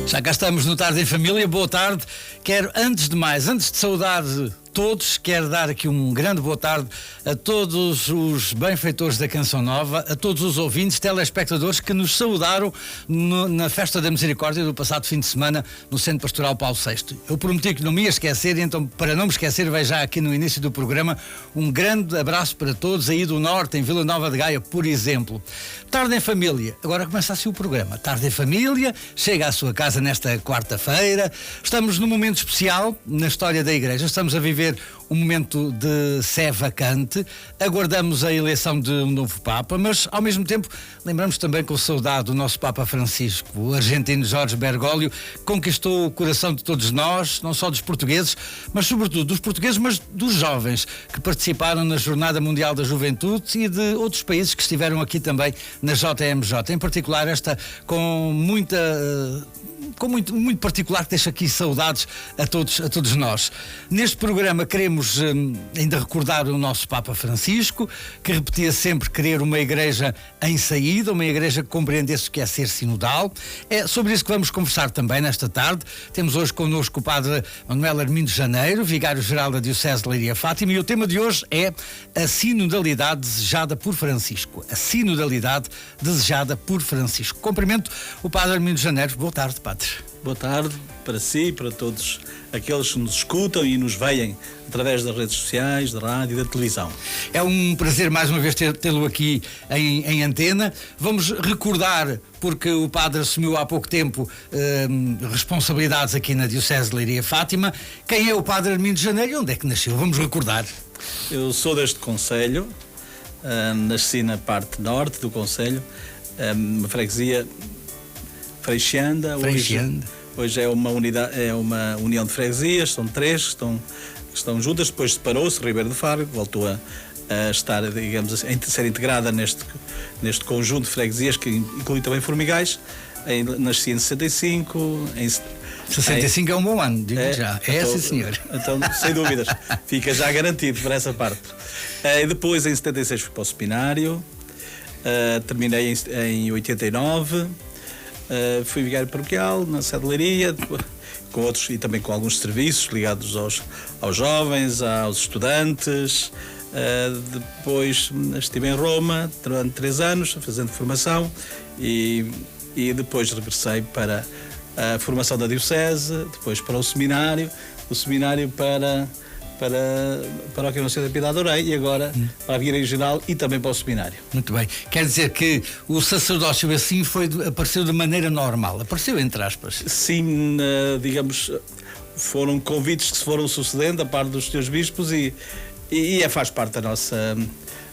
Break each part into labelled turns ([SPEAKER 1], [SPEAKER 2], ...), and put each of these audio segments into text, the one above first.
[SPEAKER 1] Já cá estamos no Tarde em Família. Boa tarde. Quero, antes de saudar todos, quero dar aqui um grande boa tarde a todos os benfeitores da Canção Nova, a todos os ouvintes, telespectadores que nos saudaram na Festa da Misericórdia do passado fim de semana no Centro Pastoral Paulo VI. Eu prometi que não me ia esquecer, então, para não me esquecer, vejo já aqui no início do programa um grande abraço para todos aí do Norte, em Vila Nova de Gaia, por exemplo. Tarde em Família. Agora começa assim o programa. Tarde em Família, chega à sua casa nesta quarta-feira. Estamos num momento especial na história da Igreja. Estamos a viver um momento de sé vacante, aguardamos a eleição de um novo Papa, mas ao mesmo tempo lembramos também com saudade o nosso Papa Francisco, o argentino Jorge Bergoglio, que conquistou o coração de todos nós, não só dos portugueses, mas sobretudo dos portugueses, mas dos jovens que participaram na Jornada Mundial da Juventude e de outros países que estiveram aqui também na JMJ, em particular esta com muito particular, que deixa aqui saudades a todos nós. Neste programa queremos ainda recordar o nosso Papa Francisco, que repetia sempre querer uma igreja em saída, uma igreja que compreendesse o que é ser sinodal. É sobre isso que vamos conversar também nesta tarde. Temos hoje connosco o Padre Manuel Armindo Janeiro, vigário-geral da Diocese de Leiria Fátima, e o tema de hoje é a sinodalidade desejada por Francisco. A sinodalidade desejada por Francisco. Cumprimento o Padre Armindo Janeiro. Boa tarde, Padre.
[SPEAKER 2] Boa tarde para si e para todos aqueles que nos escutam e nos veem através das redes sociais, da rádio e da televisão.
[SPEAKER 1] É um prazer mais uma vez tê-lo aqui em antena. Vamos recordar, porque o Padre assumiu há pouco tempo responsabilidades aqui na Diocese de Leiria Fátima. Quem é o Padre Armindo Janeiro e onde é que nasceu? Vamos recordar.
[SPEAKER 2] Eu sou deste concelho, nasci na parte norte do concelho, uma freguesia Freixanda. Hoje é uma unidade, é uma união de freguesias, são três que estão juntas, depois separou-se, Ribeiro do Faro, voltou a estar, digamos assim, a ser integrada neste conjunto de freguesias que inclui também Formigais. Nasci em 65.
[SPEAKER 1] 65 é um bom ano, digo já. É sim, senhor.
[SPEAKER 2] Então, sem dúvidas, fica já garantido por essa parte. E depois, em 76, fui para o seminário, terminei em 89. Fui vigário paroquial na sede de Leiria, com outros e também com alguns serviços ligados aos jovens, aos estudantes. Depois estive em Roma durante 3 anos fazendo formação e depois regressei para a formação da Diocese, depois para o seminário para a Paróquia Nossa Senhora da Piedade de Orei e agora para a Vigária Geral e também para o seminário.
[SPEAKER 1] Muito bem. Quer dizer que o sacerdócio assim apareceu de maneira normal, apareceu entre aspas.
[SPEAKER 2] Sim, digamos, foram convites que se foram sucedendo a parte dos senhores bispos e faz parte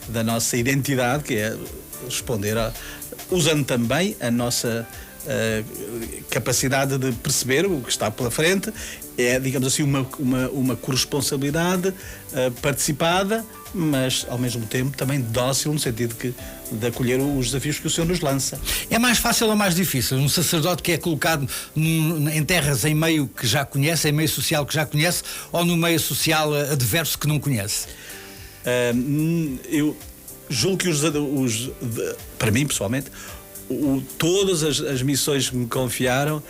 [SPEAKER 2] da nossa identidade, que é responder usando também a nossa capacidade de perceber o que está pela frente. É, digamos assim, uma corresponsabilidade participada, mas ao mesmo tempo também dócil, no sentido de acolher os desafios que o Senhor nos lança.
[SPEAKER 1] É mais fácil ou mais difícil um sacerdote que é colocado em terras, em meio que já conhece, em meio social que já conhece, ou no meio social adverso que não conhece?
[SPEAKER 2] Eu julgo que para mim pessoalmente, todas as missões que me confiaram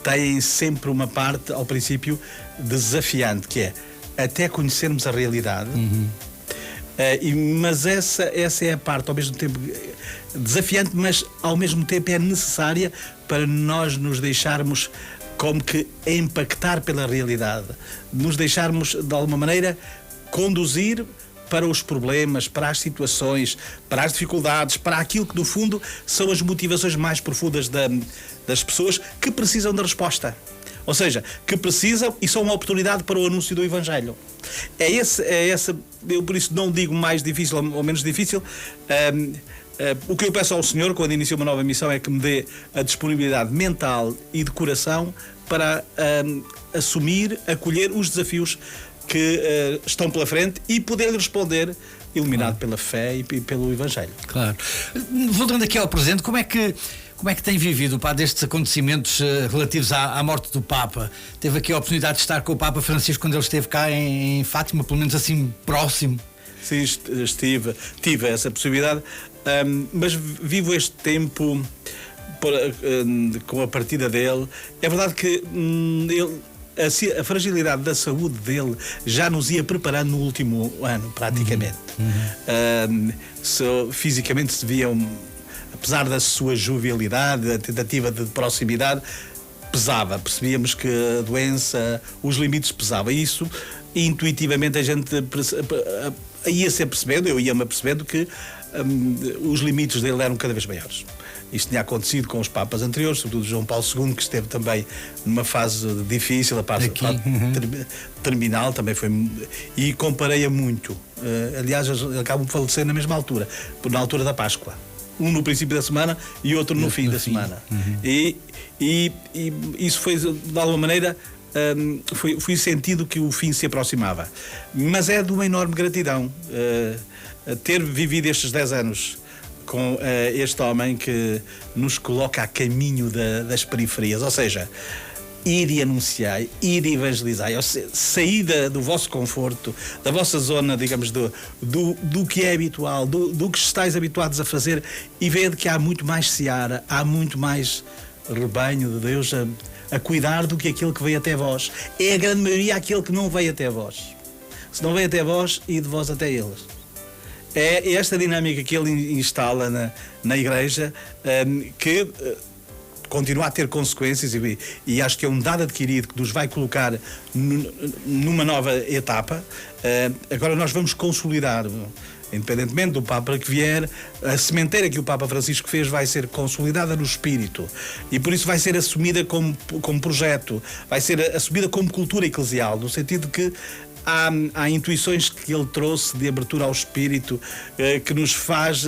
[SPEAKER 2] têm sempre uma parte, ao princípio, desafiante, que é até conhecermos a realidade. Mas essa é a parte, ao mesmo tempo, desafiante, mas ao mesmo tempo é necessária para nós nos deixarmos como que impactar pela realidade, nos deixarmos, de alguma maneira, conduzir para os problemas, para as situações, para as dificuldades, para aquilo que, no fundo, são as motivações mais profundas das pessoas que precisam de resposta. Ou seja, que precisam e são uma oportunidade para o anúncio do Evangelho. É essa, eu por isso não digo mais difícil ou menos difícil. O que eu peço ao Senhor, quando inicio uma nova missão, é que me dê a disponibilidade mental e de coração para assumir, acolher os desafios que estão pela frente e poder responder iluminado pela fé e pelo Evangelho.
[SPEAKER 1] Claro. Voltando aqui ao presente, como é que tem vivido o Padre estes acontecimentos relativos à morte do Papa? Teve aqui a oportunidade de estar com o Papa Francisco quando ele esteve cá em Fátima, pelo menos assim próximo?
[SPEAKER 2] Sim, tive essa possibilidade, mas vivo este tempo com a partida dele. É verdade que a fragilidade da saúde dele já nos ia preparando no último ano, praticamente. Fisicamente se viam, apesar da sua jovialidade, a tentativa de proximidade, percebíamos que a doença, os limites pesavam. E isso, intuitivamente, a gente ia-se percebendo, eu ia-me apercebendo que os limites dele eram cada vez maiores. Isto tinha acontecido com os papas anteriores, sobretudo João Paulo II, que esteve também numa fase difícil, a parte terminal também foi. E comparei-a muito. Aliás, acabam de falecer na mesma altura, na altura da Páscoa. Um no princípio da semana e outro no fim da semana. E isso foi, de alguma maneira, fui sentindo que o fim se aproximava. Mas é de uma enorme gratidão ter vivido estes 10 anos com este homem que nos coloca a caminho das periferias, ou seja, ir e anunciar, ir e evangelizar, sair do vosso conforto, da vossa zona, digamos, do que é habitual, do que estáis habituados a fazer, e ver que há muito mais seara, há muito mais rebanho de Deus a cuidar do que aquele que veio até vós. É a grande maioria aquele que não veio até vós. Se não veio até vós, e de vós até eles. É esta dinâmica que ele instala na Igreja, que continua a ter consequências, e acho que é um dado adquirido que nos vai colocar numa nova etapa. Agora nós vamos consolidar, independentemente do Papa que vier, a sementeira que o Papa Francisco fez vai ser consolidada no espírito, e por isso vai ser assumida como projeto, vai ser assumida como cultura eclesial, no sentido que há intuições que ele trouxe de abertura ao espírito, que nos faz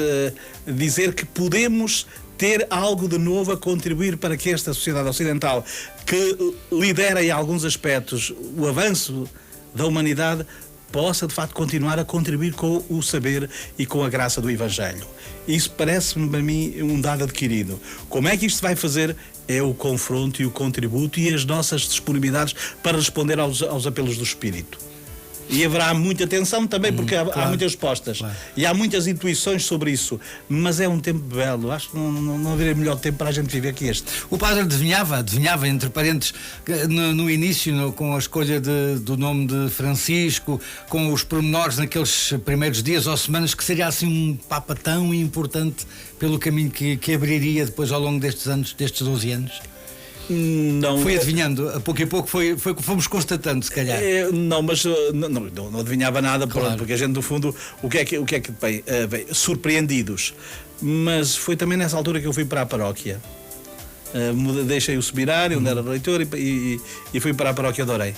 [SPEAKER 2] dizer que podemos ter algo de novo a contribuir para que esta sociedade ocidental, que lidera em alguns aspectos o avanço da humanidade, possa de facto continuar a contribuir com o saber e com a graça do Evangelho. Isso parece-me para mim um dado adquirido. Como é que isto se vai fazer? É o confronto e o contributo e as nossas disponibilidades para responder aos apelos do Espírito. E haverá muita tensão também, porque há muitas respostas. Claro. E há muitas intuições sobre isso. Mas é um tempo belo. Acho que não haveria melhor tempo para a gente viver que este.
[SPEAKER 1] O padre adivinhava, entre parentes, no início, com a escolha do nome de Francisco, com os pormenores naqueles primeiros dias ou semanas, que seria assim um Papa tão importante pelo caminho que abriria depois ao longo destes anos, destes 12 anos?
[SPEAKER 2] Não.
[SPEAKER 1] Foi adivinhando, a pouco e pouco fomos constatando, se calhar.
[SPEAKER 2] Não, mas não adivinhava nada, claro. Porque a gente, no fundo, o que é que bem, surpreendidos. Mas foi também nessa altura que eu fui para a paróquia. Deixei o seminário, onde era reitor, e fui para a paróquia de Orem.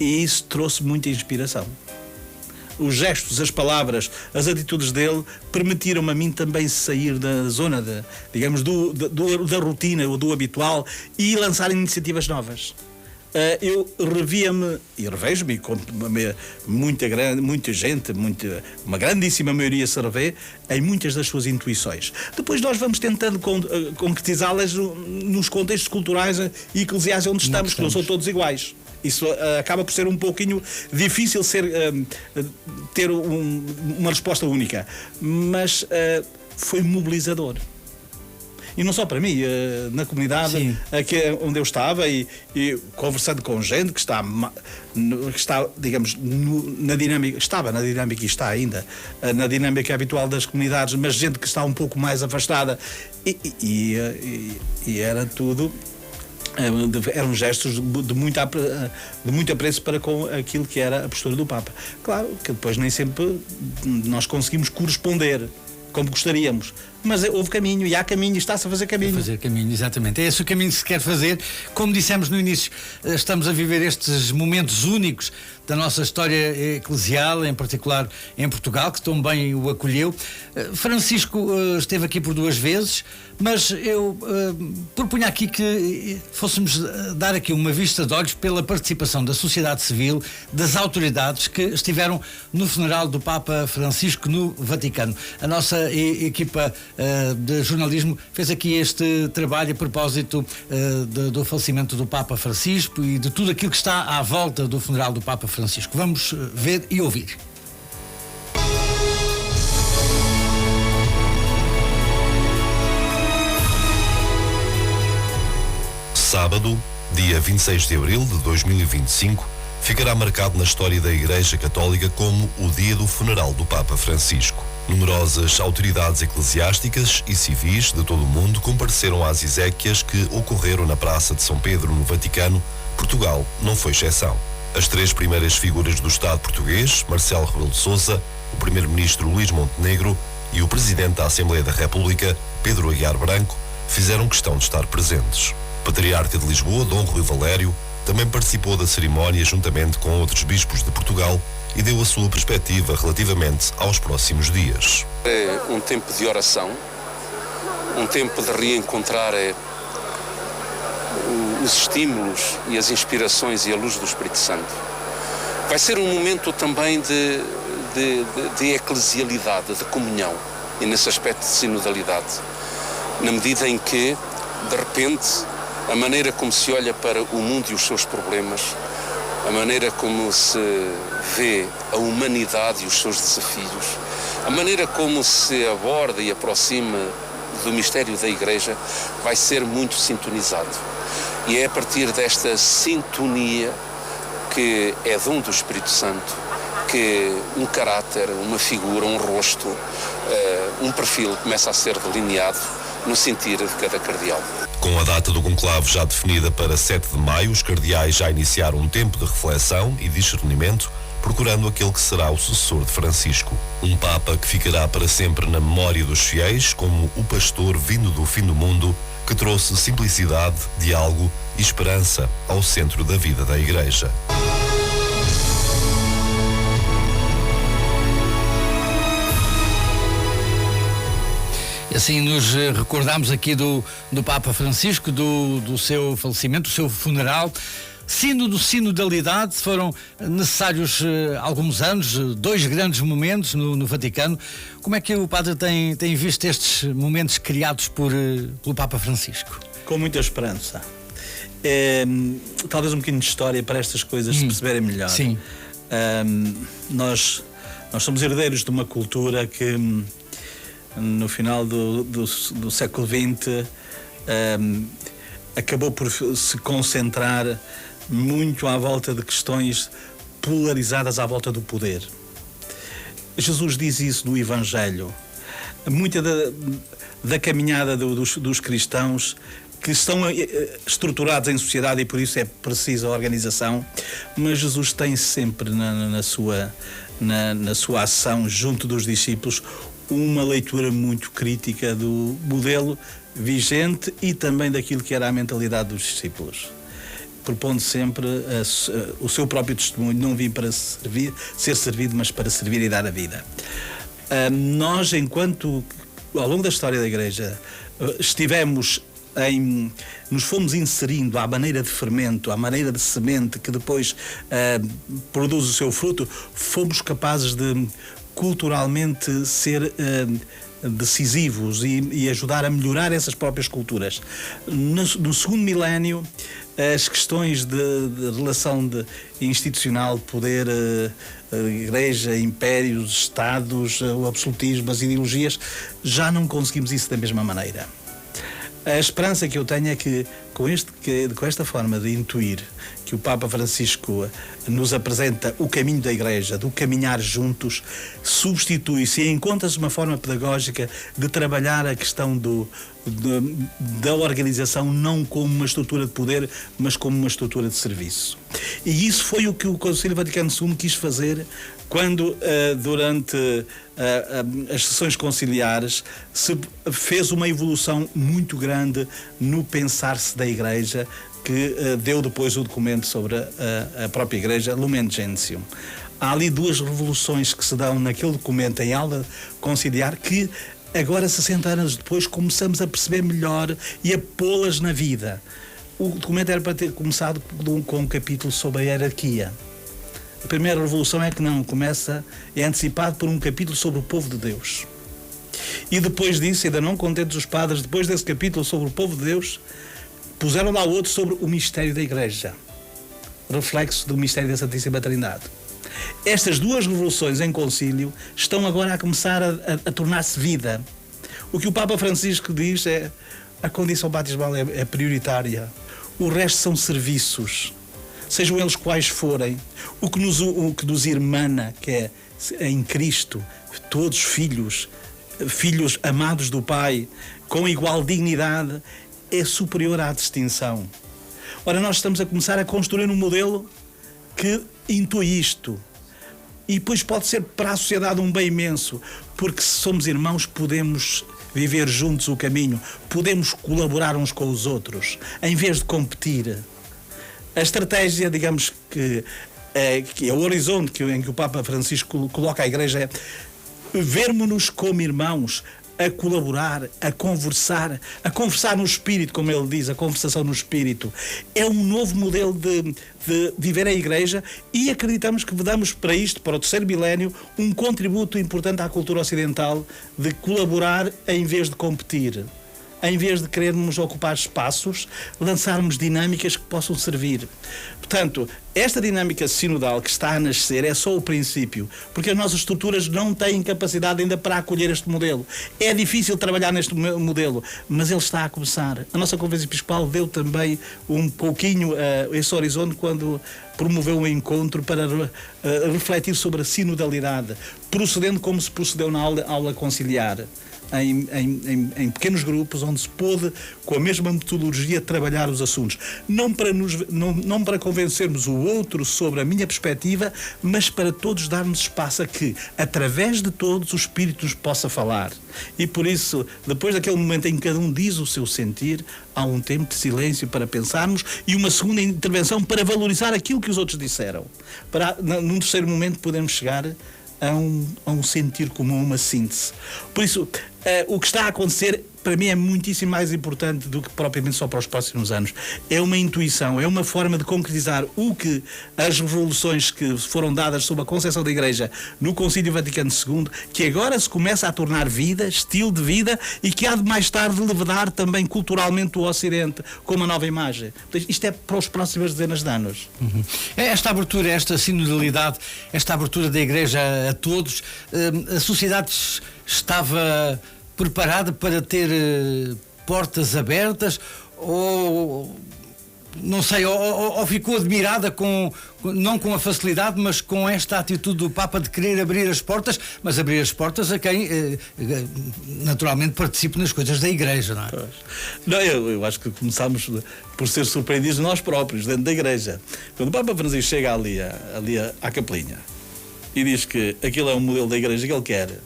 [SPEAKER 2] E isso trouxe muita inspiração. Os gestos, as palavras, as atitudes dele permitiram-me a mim também sair da zona, digamos, da rotina ou do habitual, e lançar iniciativas novas. Eu revia-me e revejo-me, como muita gente, uma grandíssima maioria se revê em muitas das suas intuições. Depois nós vamos tentando concretizá-las nos contextos culturais e eclesiais onde estamos, que não são todos iguais. Isso acaba por ser um pouquinho difícil ter uma resposta única. Mas foi mobilizador. E não só para mim, na comunidade aqui onde eu estava, e conversando com gente que está digamos, na dinâmica, estava na dinâmica e está ainda na dinâmica habitual das comunidades, mas gente que está um pouco mais afastada, e era tudo. Eram gestos de muito apreço para com aquilo que era a postura do Papa. Claro que depois nem sempre nós conseguimos corresponder como gostaríamos, mas houve caminho, e há caminho, e está-se a fazer caminho.
[SPEAKER 1] Fazer caminho, exatamente. É esse o caminho que se quer fazer. Como dissemos no início, estamos a viver estes momentos únicos da nossa história eclesial, em particular em Portugal, que tão bem o acolheu. Francisco esteve aqui por 2 vezes, mas eu propunha aqui que fôssemos dar aqui uma vista de olhos pela participação da sociedade civil, das autoridades que estiveram no funeral do Papa Francisco no Vaticano. A nossa equipa de jornalismo fez aqui este trabalho a propósito do falecimento do Papa Francisco e de tudo aquilo que está à volta do funeral do Papa Francisco. Vamos ver e ouvir.
[SPEAKER 3] Sábado, dia 26 de abril de 2025, ficará marcado na história da Igreja Católica como o dia do funeral do Papa Francisco. Numerosas autoridades eclesiásticas e civis de todo o mundo compareceram às exéquias que ocorreram na Praça de São Pedro, no Vaticano. Portugal não foi exceção. As três primeiras figuras do Estado português, Marcelo Rebelo de Sousa, o Primeiro-Ministro Luís Montenegro e o Presidente da Assembleia da República, Pedro Aguiar Branco, fizeram questão de estar presentes. O Patriarca de Lisboa, Dom Rui Valério, também participou da cerimónia juntamente com outros bispos de Portugal e deu a sua perspectiva relativamente aos próximos dias.
[SPEAKER 4] É um tempo de oração, um tempo de reencontrar os estímulos e as inspirações e a luz do Espírito Santo. Vai ser um momento também de eclesialidade, de comunhão, e nesse aspecto de sinodalidade, na medida em que, de repente, a maneira como se olha para o mundo e os seus problemas, a maneira como se vê a humanidade e os seus desafios, a maneira como se aborda e aproxima do mistério da Igreja, vai ser muito sintonizado. E é a partir desta sintonia, que é dom do Espírito Santo, que um caráter, uma figura, um rosto, um perfil começa a ser delineado no sentir de cada cardeal.
[SPEAKER 3] Com a data do conclave já definida para 7 de maio, os cardeais já iniciaram um tempo de reflexão e discernimento, procurando aquele que será o sucessor de Francisco. Um Papa que ficará para sempre na memória dos fiéis como o pastor vindo do fim do mundo, que trouxe simplicidade, diálogo e esperança ao centro da vida da Igreja.
[SPEAKER 1] Assim nos recordamos aqui do Papa Francisco, do seu falecimento, do seu funeral. Sinodalidade, foram necessários alguns anos, 2 grandes momentos no Vaticano. Como é que o padre tem visto estes momentos criados pelo Papa Francisco?
[SPEAKER 2] Com muita esperança. Talvez um bocadinho de história para estas coisas se perceberem melhor.
[SPEAKER 1] Sim.
[SPEAKER 2] Nós somos herdeiros de uma cultura que no final do século XX acabou por se concentrar muito à volta de questões polarizadas à volta do poder. Jesus diz isso no Evangelho. Muita da caminhada dos cristãos que estão estruturados em sociedade e por isso é precisa a organização, mas Jesus tem sempre na sua ação junto dos discípulos uma leitura muito crítica do modelo vigente e também daquilo que era a mentalidade dos discípulos, propondo sempre o seu próprio testemunho. Não vim para ser servido, mas para servir e dar a vida. Nós, enquanto ao longo da história da Igreja nos fomos inserindo à maneira de fermento, à maneira de semente que depois produz o seu fruto, fomos capazes de culturalmente ser decisivos e ajudar a melhorar essas próprias culturas. No segundo milénio, as questões de relação institucional, poder, Igreja, impérios, Estados, o absolutismo, as ideologias, já não conseguimos isso da mesma maneira. A esperança que eu tenho é que com esta forma de intuir que o Papa Francisco nos apresenta o caminho da Igreja, do caminhar juntos, substitui-se e encontra-se uma forma pedagógica de trabalhar a questão da organização não como uma estrutura de poder, mas como uma estrutura de serviço. E isso foi o que o Concílio Vaticano II quis fazer quando, durante as sessões conciliares, se fez uma evolução muito grande no pensar-se da Igreja, que deu depois o documento sobre a própria Igreja, Lumen Gentium. Há ali 2 revoluções que se dão naquele documento em aula conciliar que agora, 60 anos depois, começamos a perceber melhor e a pô-las na vida. O documento era para ter começado com um capítulo sobre a hierarquia. A primeira revolução é que não, é antecipado por um capítulo sobre o povo de Deus. E depois disso, ainda não contentes os padres, depois desse capítulo sobre o povo de Deus, puseram lá outro sobre o mistério da Igreja, reflexo do mistério da Santíssima Trindade. Estas 2 revoluções em concílio estão agora a começar a tornar-se vida. O que o Papa Francisco diz é a condição batismal é prioritária. O resto são serviços, sejam eles quais forem. O que nos irmana, que é em Cristo, todos filhos amados do Pai, com igual dignidade, é superior à distinção. Ora, nós estamos a começar a construir um modelo que intui isto. E depois pode ser para a sociedade um bem imenso, porque se somos irmãos podemos viver juntos o caminho, podemos colaborar uns com os outros, em vez de competir. A estratégia, digamos que é o horizonte em que o Papa Francisco coloca a Igreja, é vermos-nos como irmãos, a colaborar, a conversar no espírito, como ele diz, a conversação no espírito. É um novo modelo de viver a Igreja, e acreditamos que damos para isto, para o terceiro milénio, um contributo importante à cultura ocidental de colaborar em vez de competir. Em vez de querermos ocupar espaços, lançarmos dinâmicas que possam servir. Portanto, esta dinâmica sinodal que está a nascer é só o princípio, porque as nossas estruturas não têm capacidade ainda para acolher este modelo. É difícil trabalhar neste modelo, mas ele está a começar. A nossa Conferência Episcopal deu também um pouquinho esse horizonte quando promoveu um encontro para refletir sobre a sinodalidade, procedendo como se procedeu na aula conciliar. Em pequenos grupos, onde se pôde, com a mesma metodologia, trabalhar os assuntos. Não para convencermos o outro sobre a minha perspectiva, mas para todos darmos espaço a que, através de todos, o Espírito nos possa falar. E por isso, depois daquele momento em que cada um diz o seu sentir, há um tempo de silêncio para pensarmos e uma segunda intervenção para valorizar aquilo que os outros disseram. Num terceiro momento, podemos chegar a um sentir comum, uma síntese. Por isso, o que está a acontecer, para mim, é muitíssimo mais importante do que propriamente só para os próximos anos. É uma intuição, é uma forma de concretizar o que as revoluções que foram dadas sob a concepção da Igreja no Concílio Vaticano II, que agora se começa a tornar vida, estilo de vida, e que há de mais tarde levedar também culturalmente o Ocidente com uma nova imagem. Portanto, isto é para os próximos dezenas de anos.
[SPEAKER 1] Esta abertura, esta sinodalidade, esta abertura da Igreja a todos, a sociedade estava preparada para ter portas abertas, ou não sei, ou ficou admirada não com a facilidade, mas com esta atitude do Papa de querer abrir as portas, mas abrir as portas a quem naturalmente participe nas coisas da Igreja, não é?
[SPEAKER 2] Não, eu acho que começámos por ser surpreendidos nós próprios, dentro da Igreja. Quando o Papa Francisco chega ali à capelinha e diz que aquilo é um modelo da Igreja que ele quer,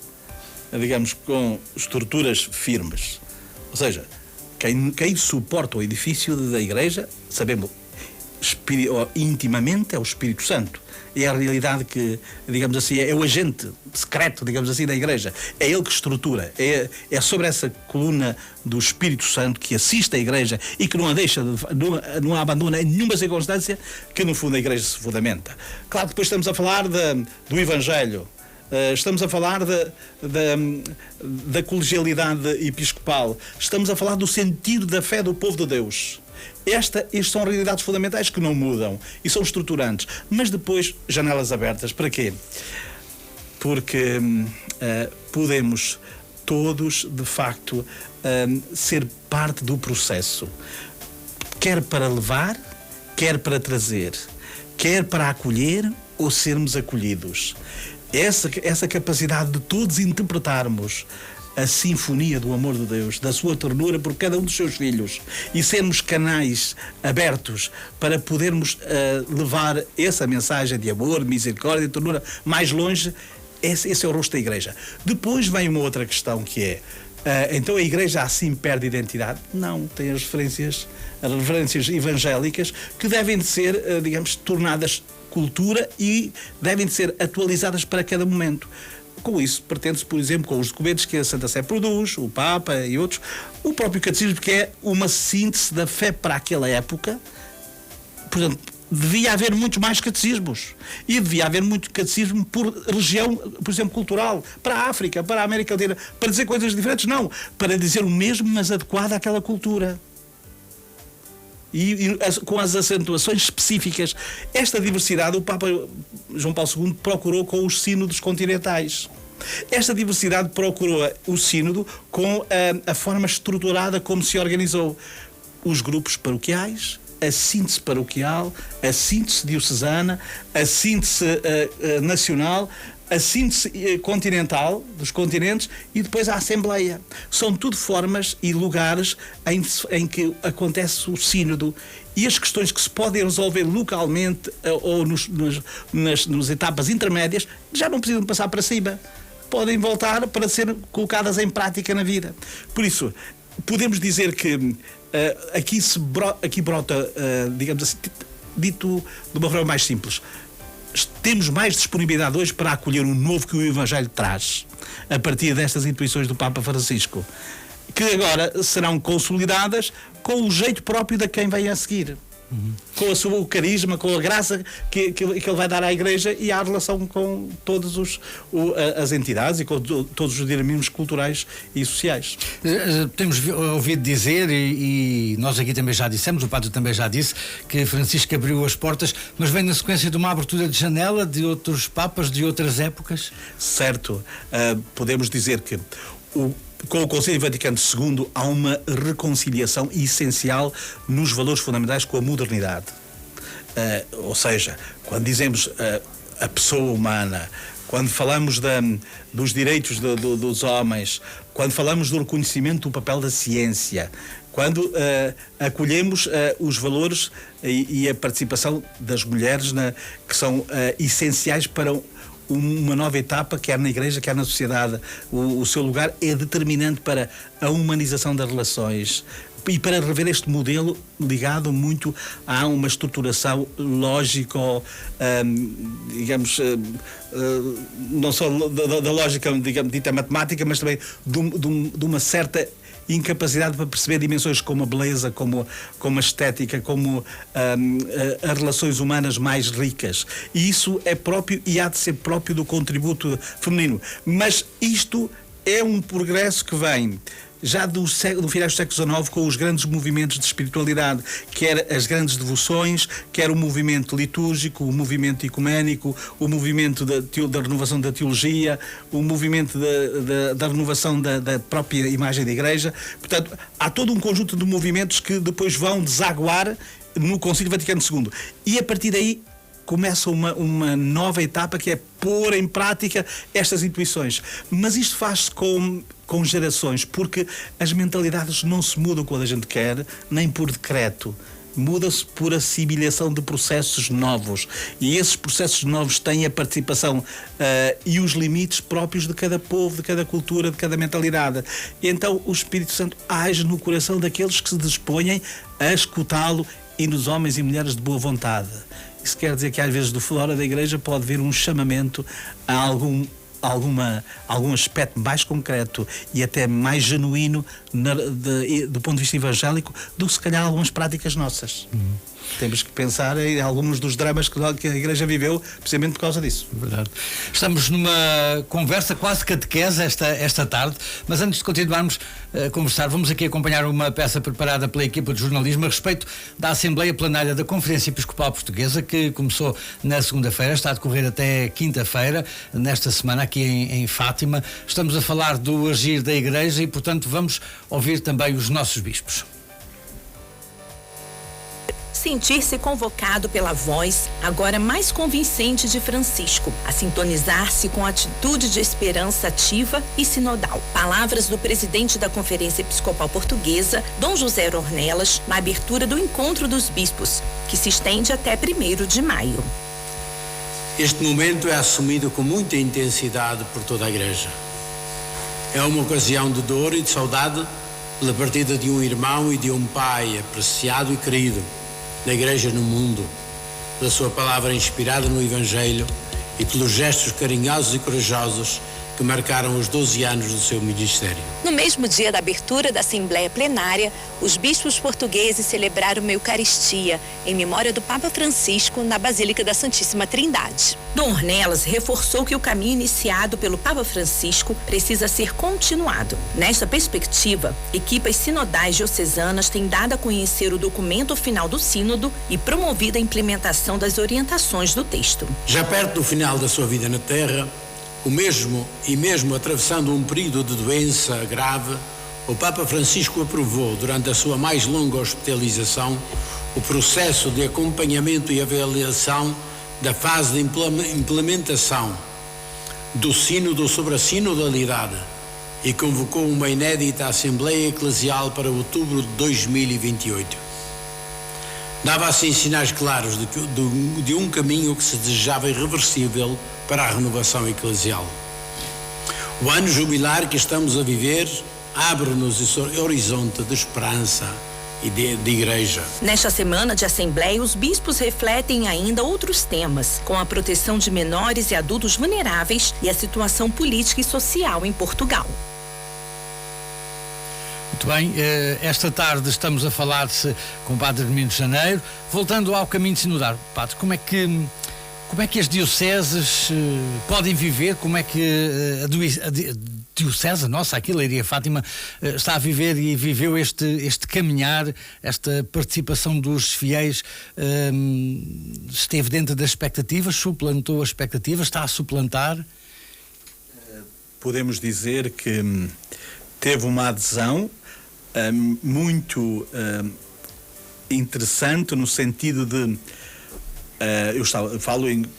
[SPEAKER 2] digamos, com estruturas firmes. Ou seja, quem suporta o edifício da Igreja, sabemos, intimamente, é o Espírito Santo. É a realidade que, digamos assim, é o agente secreto, digamos assim, da Igreja. É ele que estrutura. É sobre essa coluna do Espírito Santo que assiste a Igreja e que não a deixa, não a abandona em nenhuma circunstância, que no fundo a Igreja se fundamenta. Claro que depois estamos a falar do Evangelho. Estamos a falar da colegialidade episcopal. Estamos a falar do sentido da fé do povo de Deus. Estas são realidades fundamentais que não mudam e são estruturantes. Mas depois, janelas abertas. Para quê? Porque podemos todos, de facto, ser parte do processo. Quer para levar, quer para trazer. Quer para acolher ou sermos acolhidos. Essa capacidade de todos interpretarmos a sinfonia do amor de Deus, da sua ternura por cada um dos seus filhos, e sermos canais abertos para podermos levar essa mensagem de amor, misericórdia e ternura mais longe, esse é o rosto da Igreja. Depois vem uma outra questão que é, então a Igreja assim perde identidade? Não, tem as referências evangélicas que devem de ser, digamos, tornadas cultura e devem de ser atualizadas para cada momento. Com isso, pretende-se, por exemplo, com os documentos que a Santa Sé produz, o Papa e outros, o próprio catecismo, que é uma síntese da fé para aquela época. Portanto, devia haver muitos mais catecismos. E devia haver muito catecismo por região, por exemplo, cultural, para a África, para a América Latina, para dizer coisas diferentes, não, para dizer o mesmo, mas adequado àquela cultura. E com as acentuações específicas. Esta diversidade o Papa João Paulo II procurou com os sínodos continentais. Esta diversidade procurou o sínodo com a forma estruturada como se organizou. Os grupos paroquiais a síntese paroquial, a síntese diocesana, a síntese nacional, a síntese continental, dos continentes, e depois a Assembleia. São tudo formas e lugares em que acontece o sínodo, e as questões que se podem resolver localmente ou nas etapas intermédias já não precisam passar para cima. Podem voltar para ser colocadas em prática na vida. Por isso, podemos dizer que aqui brota, digamos assim, dito de uma forma mais simples, temos mais disponibilidade hoje para acolher o novo que o Evangelho traz, a partir destas intuições do Papa Francisco, que agora serão consolidadas com o jeito próprio de quem vem a seguir. Com o carisma, com a graça que ele vai dar à Igreja e à relação com todas as entidades e com todos os dinamismos culturais e sociais.
[SPEAKER 1] Temos ouvido dizer, e nós aqui também já dissemos, o Padre também já disse, que Francisco abriu as portas, mas vem na sequência de uma abertura de janela de outros papas de outras épocas?
[SPEAKER 2] Certo. Podemos dizer que com o Concílio Vaticano II há uma reconciliação essencial nos valores fundamentais com a modernidade. Ou seja, quando dizemos a pessoa humana, quando falamos dos direitos dos homens, quando falamos do reconhecimento do papel da ciência, quando acolhemos os valores e a participação das mulheres, que são essenciais para uma nova etapa, quer na Igreja, quer na sociedade. O seu lugar é determinante para a humanização das relações e para rever este modelo ligado muito a uma estruturação lógico, digamos, não só da lógica, digamos, dita matemática, mas também de uma certa incapacidade para perceber dimensões como a beleza, como a estética, como as relações humanas mais ricas. E isso é próprio e há de ser próprio do contributo feminino. Mas isto é um progresso que vem já do final do século XIX, com os grandes movimentos de espiritualidade, quer as grandes devoções, quer o movimento litúrgico, o movimento ecuménico, o movimento da renovação da teologia, o movimento da renovação da própria imagem da Igreja. Portanto, há todo um conjunto de movimentos que depois vão desaguar no Concílio Vaticano II. E a partir daí começa uma nova etapa, que é pôr em prática estas intuições. Mas isto faz-se com gerações, porque as mentalidades não se mudam quando a gente quer, nem por decreto. Muda-se por assimilação de processos novos. E esses processos novos têm a participação e os limites próprios de cada povo, de cada cultura, de cada mentalidade. E então o Espírito Santo age no coração daqueles que se dispõem a escutá-lo e nos homens e mulheres de boa vontade. Isso quer dizer que às vezes do fora da Igreja pode vir um chamamento a algum aspecto mais concreto e até mais genuíno do ponto de vista evangélico do que se calhar algumas práticas nossas. Temos que pensar em alguns dos dramas que a Igreja viveu precisamente por causa disso.
[SPEAKER 1] Verdade. Estamos numa conversa quase catequese esta tarde, mas antes de continuarmos a conversar, vamos aqui acompanhar uma peça preparada pela equipa de jornalismo a respeito da Assembleia Plenária da Conferência Episcopal Portuguesa, que começou na segunda-feira, está a decorrer até quinta-feira, nesta semana aqui em Fátima. Estamos a falar do agir da Igreja e, portanto, vamos ouvir também os nossos bispos.
[SPEAKER 5] Sentir-se convocado pela voz, agora mais convincente, de Francisco, a sintonizar-se com a atitude de esperança ativa e sinodal. Palavras do presidente da Conferência Episcopal Portuguesa, Dom José Ornelas, na abertura do Encontro dos Bispos, que se estende até 1º de maio.
[SPEAKER 6] Este momento é assumido com muita intensidade por toda a Igreja. É uma ocasião de dor e de saudade pela partida de um irmão e de um pai apreciado e querido na Igreja no mundo, pela sua palavra inspirada no Evangelho e pelos gestos carinhosos e corajosos que marcaram os 12 anos do seu ministério.
[SPEAKER 5] No mesmo dia da abertura da Assembleia Plenária, os bispos portugueses celebraram uma Eucaristia em memória do Papa Francisco na Basílica da Santíssima Trindade. Dom Ornelas reforçou que o caminho iniciado pelo Papa Francisco precisa ser continuado. Nesta perspectiva, equipas sinodais diocesanas têm dado a conhecer o documento final do sínodo e promovido a implementação das orientações do texto.
[SPEAKER 6] Já perto do final da sua vida na Terra, mesmo atravessando um período de doença grave, o Papa Francisco aprovou, durante a sua mais longa hospitalização, o processo de acompanhamento e avaliação da fase de implementação do Sínodo sobre a Sinodalidade e convocou uma inédita Assembleia Eclesial para outubro de 2028. Dava assim sinais claros de um caminho que se desejava irreversível para a renovação eclesial. O ano jubilar que estamos a viver abre-nos esse horizonte de esperança e de igreja.
[SPEAKER 5] Nesta semana de Assembleia, os bispos refletem ainda outros temas, como a proteção de menores e adultos vulneráveis e a situação política e social em Portugal.
[SPEAKER 1] Muito bem, esta tarde estamos a falar-se com o Padre Hermínio Janeiro. Voltando ao caminho sinodal, Padre, como é que as dioceses podem viver, como é que a diocese nossa, aqui, Leiria Fátima, está a viver e viveu este caminhar, esta participação dos fiéis, esteve dentro das expectativas, suplantou as expectativas, está a suplantar?
[SPEAKER 2] Podemos dizer que teve uma adesão muito interessante, no sentido de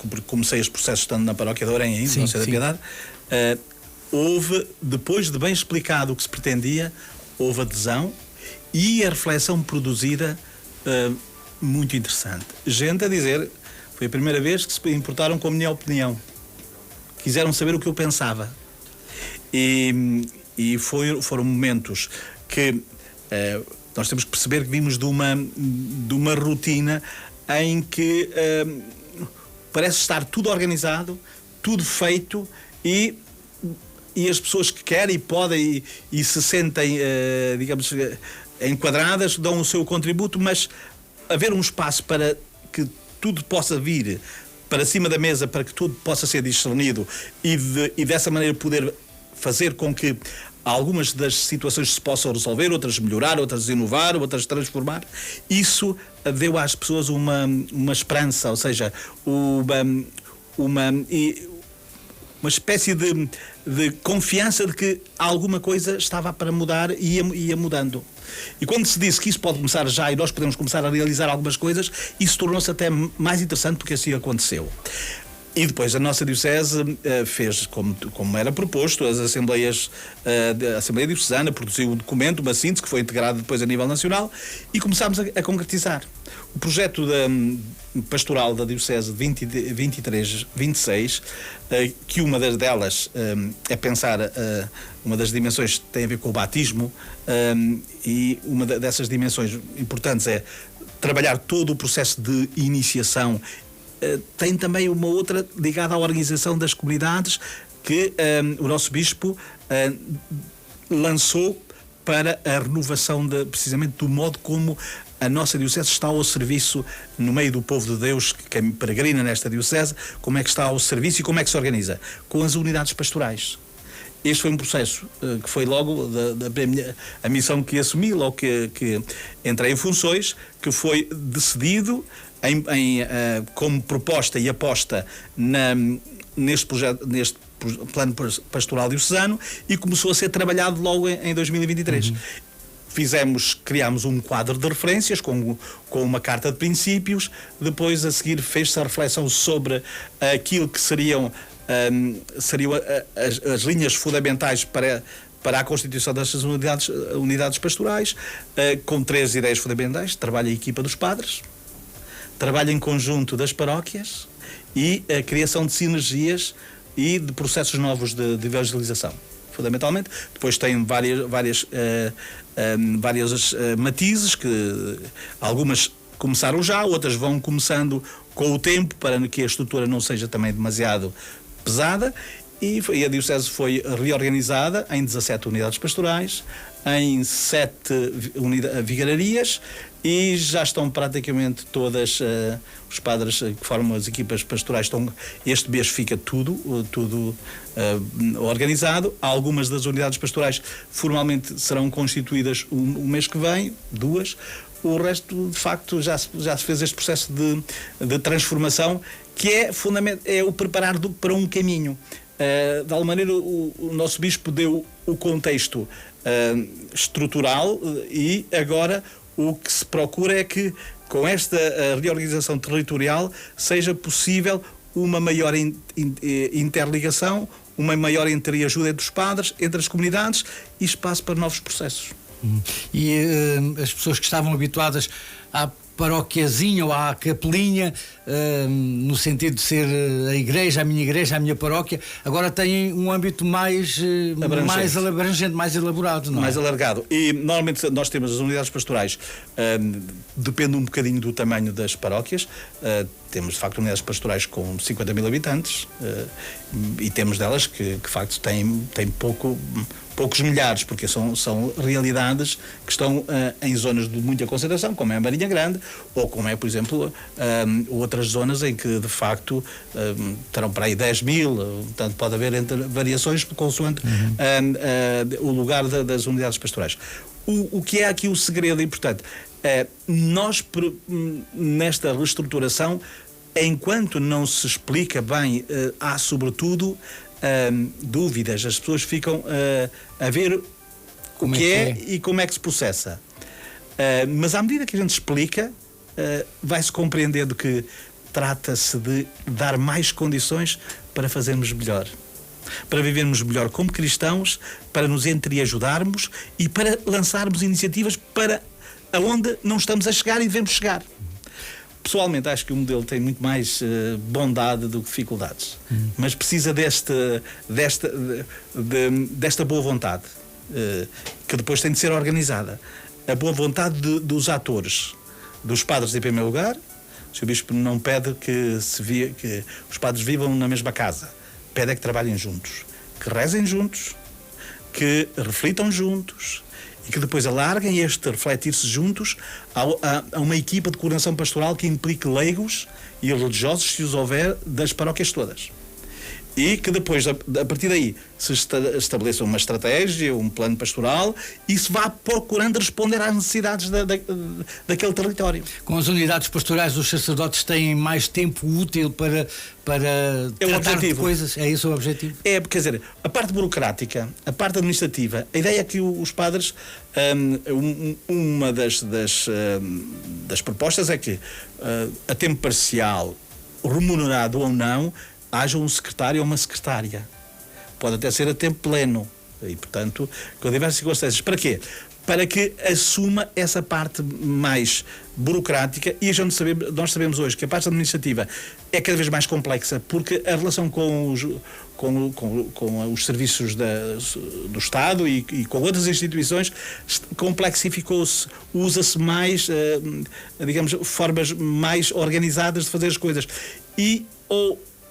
[SPEAKER 2] porque comecei os processos estando na paróquia de Orém ainda, não sei da Piedade. Houve, depois de bem explicado o que se pretendia, houve adesão e a reflexão produzida muito interessante. Gente a dizer, foi a primeira vez que se importaram com a minha opinião, quiseram saber o que eu pensava, e foram momentos que nós temos que perceber que vimos de uma rotina em que parece estar tudo organizado, tudo feito, e as pessoas que querem e podem e se sentem, digamos, enquadradas, dão o seu contributo, mas haver um espaço para que tudo possa vir para cima da mesa, para que tudo possa ser discernido e dessa maneira poder fazer com que algumas das situações se possam resolver, outras melhorar, outras inovar, outras transformar. Isso deu às pessoas uma esperança, ou seja, uma espécie de confiança de que alguma coisa estava para mudar e ia mudando. E quando se disse que isso pode começar já e nós podemos começar a realizar algumas coisas, isso tornou-se até mais interessante porque assim aconteceu. E depois a nossa diocese fez, como era proposto, as assembleias, a Assembleia Diocesana produziu um documento, uma síntese, que foi integrado depois a nível nacional, e começámos a concretizar. O projeto pastoral da Diocese 23-26, que uma delas é pensar, uma das dimensões tem a ver com o batismo, e uma dessas dimensões importantes é trabalhar todo o processo de iniciação. Tem também uma outra ligada à organização das comunidades que o nosso Bispo lançou para a renovação precisamente do modo como a nossa Diocese está ao serviço no meio do povo de Deus que peregrina nesta Diocese, como é que está ao serviço e como é que se organiza? Com as unidades pastorais. Este foi um processo que foi logo a missão que assumi, logo que entrei em funções, que foi decidido como proposta e aposta neste projeto, neste plano pastoral diocesano, e começou a ser trabalhado logo em 2023. Criámos um quadro de referências com uma carta de princípios. Depois, a seguir, fez-se a reflexão sobre aquilo que seriam as linhas fundamentais para a constituição destas unidades pastorais, com 3 ideias fundamentais: trabalho em equipa dos padres, trabalho em conjunto das paróquias e a criação de sinergias e de processos novos de evangelização, fundamentalmente. Depois tem várias matizes, que algumas começaram já, outras vão começando com o tempo, para que a estrutura não seja também demasiado pesada. E a Diocese foi reorganizada em 17 unidades pastorais, em 7 vigararias, e já estão praticamente todas, os padres que formam as equipas pastorais este mês fica tudo organizado. Algumas das unidades pastorais formalmente serão constituídas o mês que vem, 2. O resto, de facto, já se fez este processo de transformação, que é fundamental, é o preparar para um caminho. De alguma maneira, o nosso Bispo deu o contexto estrutural, e agora o que se procura é que com esta reorganização territorial, seja possível uma maior interligação, uma maior entreajuda entre os padres, entre as comunidades e espaço para novos processos.
[SPEAKER 1] E as pessoas que estavam habituadas à paróquiazinha ou à capelinha, no sentido de ser a igreja, a minha paróquia, agora têm um âmbito mais abrangente, mais elaborado, não é?
[SPEAKER 2] Mais alargado. E normalmente nós temos as unidades pastorais, depende um bocadinho do tamanho das paróquias, temos de facto unidades pastorais com 50 mil habitantes, e temos delas que de facto têm poucos milhares, porque são realidades que estão em zonas de muita concentração, como é a Marinha Grande, ou como é, por exemplo, outras zonas em que de facto terão para aí 10 mil, portanto pode haver variações consoante o lugar das unidades pastorais. O que é aqui o segredo importante? Nós, nesta reestruturação, enquanto não se explica bem, há sobretudo dúvidas, as pessoas ficam a ver o que é e como é que se processa. Mas à medida que a gente explica, vai-se compreendendo que trata-se de dar mais condições para fazermos melhor, para vivermos melhor como cristãos, para nos entreajudarmos e para lançarmos iniciativas para aonde não estamos a chegar e devemos chegar. Pessoalmente, acho que o modelo tem muito mais bondade do que dificuldades, mas precisa desta boa vontade, que depois tem de ser organizada. A boa vontade dos atores, dos padres em primeiro lugar. O Sr. Bispo não pede que os padres vivam na mesma casa, pede é que trabalhem juntos, que rezem juntos, que reflitam juntos, e que depois alarguem este refletir-se juntos a uma equipa de coordenação pastoral que implique leigos e religiosos, se os houver, das paróquias todas. E que depois, a partir daí, se estabeleça uma estratégia, um plano pastoral e se vá procurando responder às necessidades daquele território.
[SPEAKER 1] Com as unidades pastorais, os sacerdotes têm mais tempo útil para tratar de coisas? É esse o objetivo?
[SPEAKER 2] É, quer dizer, a parte burocrática, a parte administrativa, a ideia é que os padres, uma das propostas é que, a tempo parcial, remunerado ou não, haja um secretário ou uma secretária. Pode até ser a tempo pleno. E, portanto, com diversas circunstâncias. Para quê? Para que assuma essa parte mais burocrática. E nós sabemos hoje que a parte administrativa é cada vez mais complexa, porque a relação com os serviços do Estado e com outras instituições complexificou-se. Usa-se mais, digamos, formas mais organizadas de fazer as coisas. E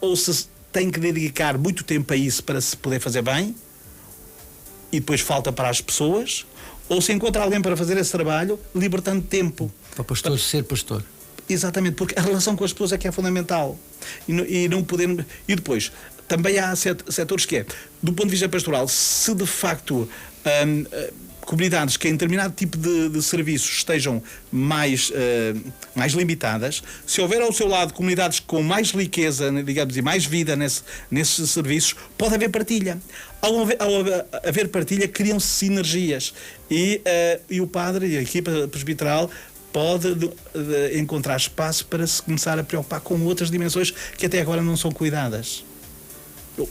[SPEAKER 2] ou se tem que dedicar muito tempo a isso para se poder fazer bem e depois falta para as pessoas, ou se encontra alguém para fazer esse trabalho, libertando tempo.
[SPEAKER 1] Para o pastor ser pastor.
[SPEAKER 2] Exatamente, porque a relação com as pessoas é que é fundamental. E não podemos... E depois, também há setores que do ponto de vista pastoral, se de facto... comunidades que em determinado tipo de serviços estejam mais limitadas, se houver ao seu lado comunidades com mais riqueza, digamos, e mais vida nesses serviços, pode haver partilha. Ao haver partilha, criam-se sinergias e o padre e a equipa presbiteral pode encontrar espaço para se começar a preocupar com outras dimensões que até agora não são cuidadas.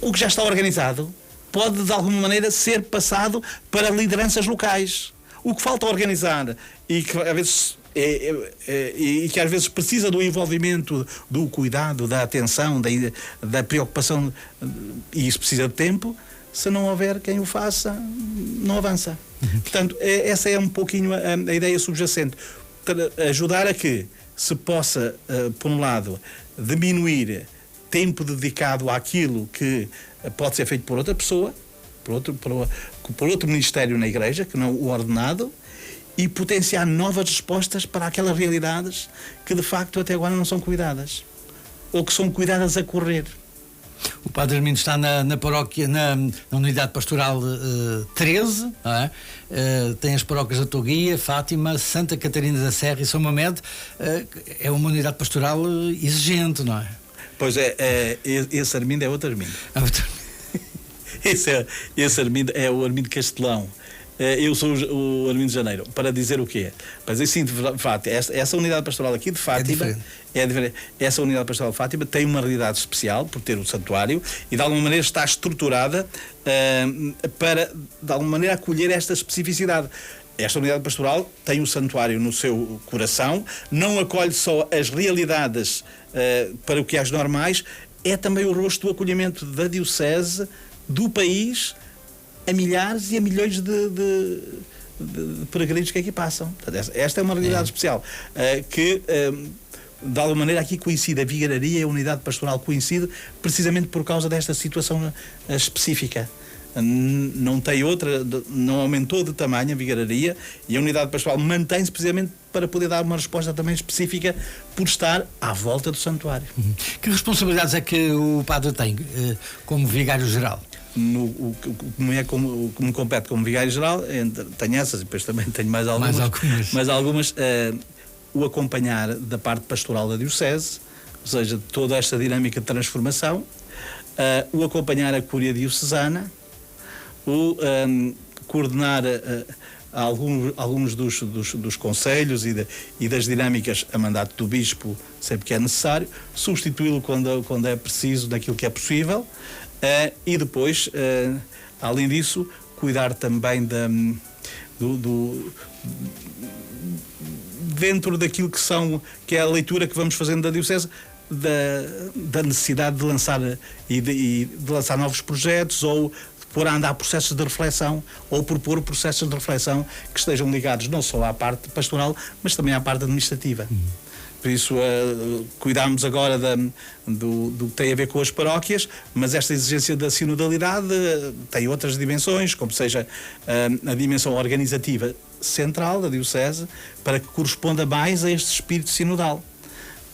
[SPEAKER 2] O que já está organizado pode, de alguma maneira, ser passado para lideranças locais. O que falta organizar e que às vezes precisa do envolvimento, do cuidado, da atenção, da preocupação, e isso precisa de tempo, se não houver quem o faça, não avança. Portanto, essa é um pouquinho a ideia subjacente. Ajudar a que se possa, por um lado, diminuir tempo dedicado àquilo que pode ser feito por outra pessoa, por outro ministério na igreja, que não o ordenado, e potenciar novas respostas para aquelas realidades que de facto até agora não são cuidadas, ou que são cuidadas a correr.
[SPEAKER 1] O Padre Armindo está na paróquia, na unidade pastoral 13, não é? Tem as paróquias da Toguia, Fátima, Santa Catarina da Serra e São Mamed. É uma unidade pastoral exigente, não é?
[SPEAKER 2] Pois esse Armindo é outro Armindo. Esse Armindo é o Armindo Castelão. eu sou o Armindo de Janeiro, para dizer o quê? Para dizer sim, de facto, essa unidade pastoral aqui de Fátima é diferente. Essa unidade pastoral de Fátima tem uma realidade especial por ter o santuário e de alguma maneira está estruturada para de alguma maneira acolher esta especificidade. Esta unidade pastoral tem o santuário no seu coração, não acolhe só as realidades paroquiais normais, é também o rosto do acolhimento da diocese, do país, a milhares e a milhões de peregrinos que aqui passam. Portanto, esta é uma realidade especial que, de alguma maneira, aqui coincide a vigararia e a unidade pastoral coincide precisamente por causa desta situação específica. Não tem outra, não aumentou de tamanho a vigararia e a unidade pastoral mantém-se precisamente para poder dar uma resposta também específica por estar à volta do santuário.
[SPEAKER 1] Que responsabilidades é que o padre tem como vigário-geral?
[SPEAKER 2] Como me compete como vigário-geral, tenho essas e depois também tenho mais algumas. O acompanhar da parte pastoral da diocese, ou seja, toda esta dinâmica de transformação, o acompanhar a cúria diocesana, o coordenar alguns dos conselhos e das dinâmicas a mandato do bispo, sempre que é necessário, substituí-lo quando é preciso, daquilo que é possível, e depois, além disso, cuidar também dentro daquilo que é a leitura que vamos fazendo da diocese, da necessidade de lançar de lançar novos projetos ou pôr a andar processos de reflexão ou propor processos de reflexão que estejam ligados não só à parte pastoral, mas também à parte administrativa. Por isso, cuidamos agora do que tem a ver com as paróquias, mas esta exigência da sinodalidade tem outras dimensões, como seja a dimensão organizativa central da diocese, para que corresponda mais a este espírito sinodal.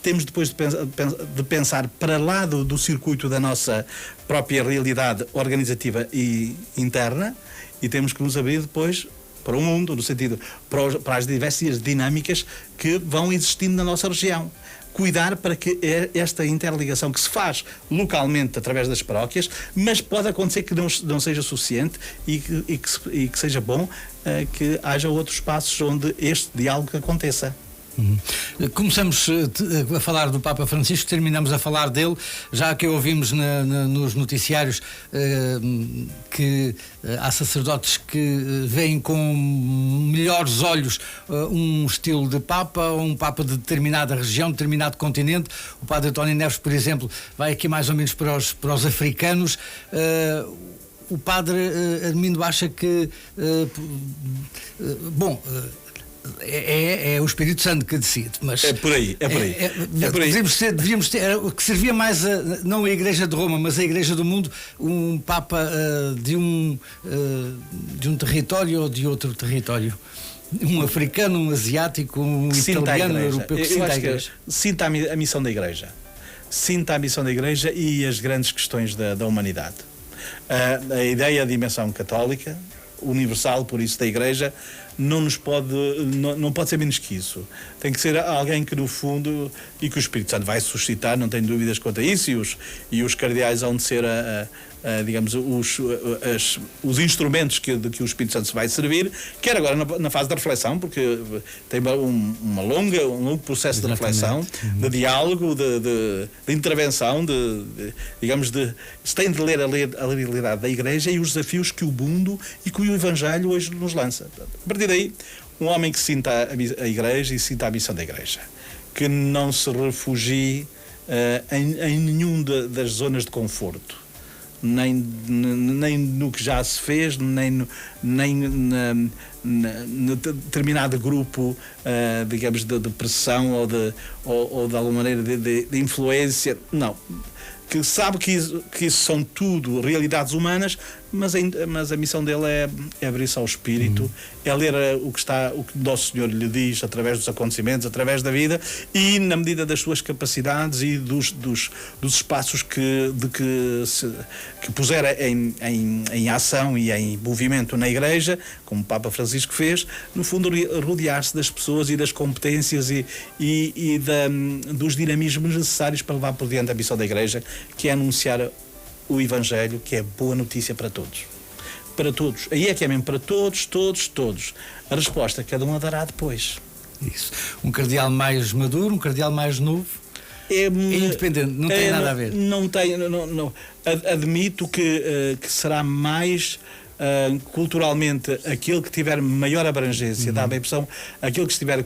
[SPEAKER 2] Temos depois de pensar para lá do circuito da nossa própria realidade organizativa e interna, e temos que nos abrir depois para o mundo, no sentido, para as diversas dinâmicas que vão existindo na nossa região. Cuidar para que esta interligação que se faz localmente através das paróquias, mas pode acontecer que não seja suficiente e que seja bom que haja outros espaços onde este diálogo aconteça.
[SPEAKER 1] Começamos a falar do Papa Francisco, terminamos a falar dele, já que ouvimos nos noticiários que há sacerdotes que veem com melhores olhos um estilo de Papa, um Papa de determinada região, determinado continente. O padre António Neves, por exemplo, vai aqui mais ou menos para os africanos. O padre Armindo acha que é o Espírito Santo que decide, mas
[SPEAKER 2] é por aí.
[SPEAKER 1] Devíamos ter que servia mais não a Igreja de Roma, mas a Igreja do Mundo, um Papa de um território ou de outro território, um africano, um asiático, um italiano, um europeu, que sinta a Igreja.
[SPEAKER 2] Sinta a missão da Igreja, sinta a missão da Igreja e as grandes questões da humanidade. A ideia, a dimensão católica, universal, por isso da Igreja, não pode ser menos que isso. Tem que ser alguém que, no fundo, e que o Espírito Santo vai suscitar, não tenho dúvidas quanto a isso, e os cardeais vão de ser digamos, os instrumentos de que o Espírito Santo se vai servir, quer agora na fase da reflexão, porque tem um longo processo de reflexão, de diálogo, de intervenção, se tem de ler a realidade da Igreja e os desafios que o mundo e que o Evangelho hoje nos lança. A partir daí, um homem que sinta a Igreja e sinta a missão da Igreja, que não se refugie em nenhum das zonas de conforto, nem no que já se fez, nem no determinado grupo, digamos, de pressão ou de alguma maneira de influência. Não. Que sabe que isso são tudo realidades humanas, mas a missão dele é abrir-se ao Espírito, é ler o que Nosso Senhor lhe diz através dos acontecimentos, através da vida, e na medida das suas capacidades e dos espaços que puser em ação e em movimento na Igreja, como o Papa Francisco fez, no fundo rodear-se das pessoas e das competências e dos dinamismos necessários para levar por diante a missão da Igreja, que é anunciar o Evangelho, que é boa notícia para todos. para todos. Aí é que é mesmo para todos, todos, todos. A resposta cada um a dará depois.
[SPEAKER 1] Isso. Um cardeal mais maduro, um cardeal mais novo. É independente, não tem nada a ver.
[SPEAKER 2] Não tem, não. Admito que será mais culturalmente aquele que tiver maior abrangência, dá a impressão, aquele que estiver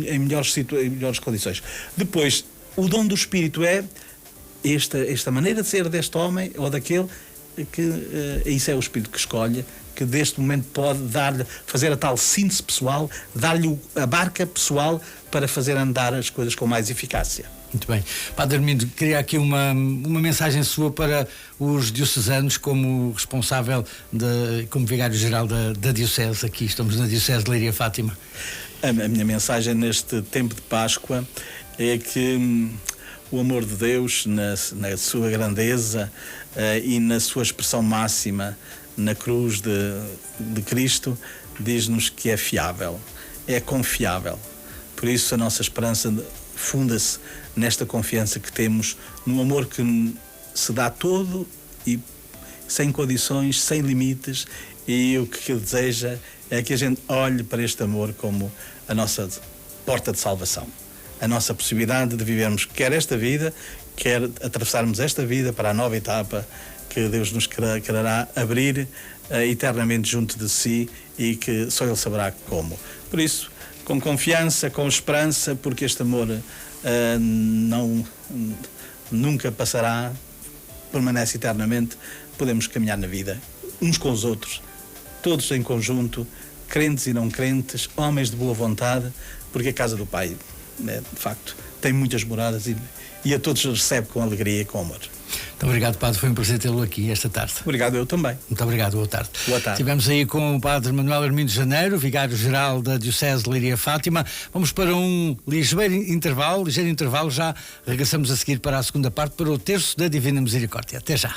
[SPEAKER 2] em melhores condições. Depois, o dom do Espírito é esta maneira de ser deste homem ou daquele que isso é o Espírito que escolhe, que deste momento pode fazer a tal síntese pessoal, dar-lhe a barca pessoal para fazer andar as coisas com mais eficácia.
[SPEAKER 1] Muito bem. Padre Armindo, queria aqui uma mensagem sua para os diocesanos como responsável, como vigário-geral da Diocese. Aqui estamos na Diocese de Leiria Fátima.
[SPEAKER 2] A minha mensagem neste tempo de Páscoa é que o amor de Deus, na sua grandeza e na sua expressão máxima na cruz de Cristo, diz-nos que é fiável, é confiável. Por isso a nossa esperança funda-se nesta confiança que temos num amor que se dá todo e sem condições, sem limites, e o que ele deseja é que a gente olhe para este amor como a nossa porta de salvação, a nossa possibilidade de vivermos quer esta vida, quer atravessarmos esta vida para a nova etapa que Deus nos quererá abrir eternamente junto de si e que só Ele saberá como. Por isso, com confiança, com esperança, porque este amor nunca passará, permanece eternamente, podemos caminhar na vida, uns com os outros, todos em conjunto, crentes e não crentes, homens de boa vontade, porque a casa do Pai, de facto, tem muitas moradas e a todos recebe com alegria e com amor.
[SPEAKER 1] Muito obrigado, Padre. Foi um prazer tê-lo aqui esta tarde.
[SPEAKER 2] Obrigado, eu também.
[SPEAKER 1] Muito obrigado. Boa tarde.
[SPEAKER 2] Boa tarde.
[SPEAKER 1] Estivemos aí com o Padre Manuel Armindo Janeiro, vigário-geral da Diocese de Leiria Fátima. Vamos para um ligeiro intervalo. Já regressamos a seguir para a segunda parte, para o Terço da Divina Misericórdia. Até já.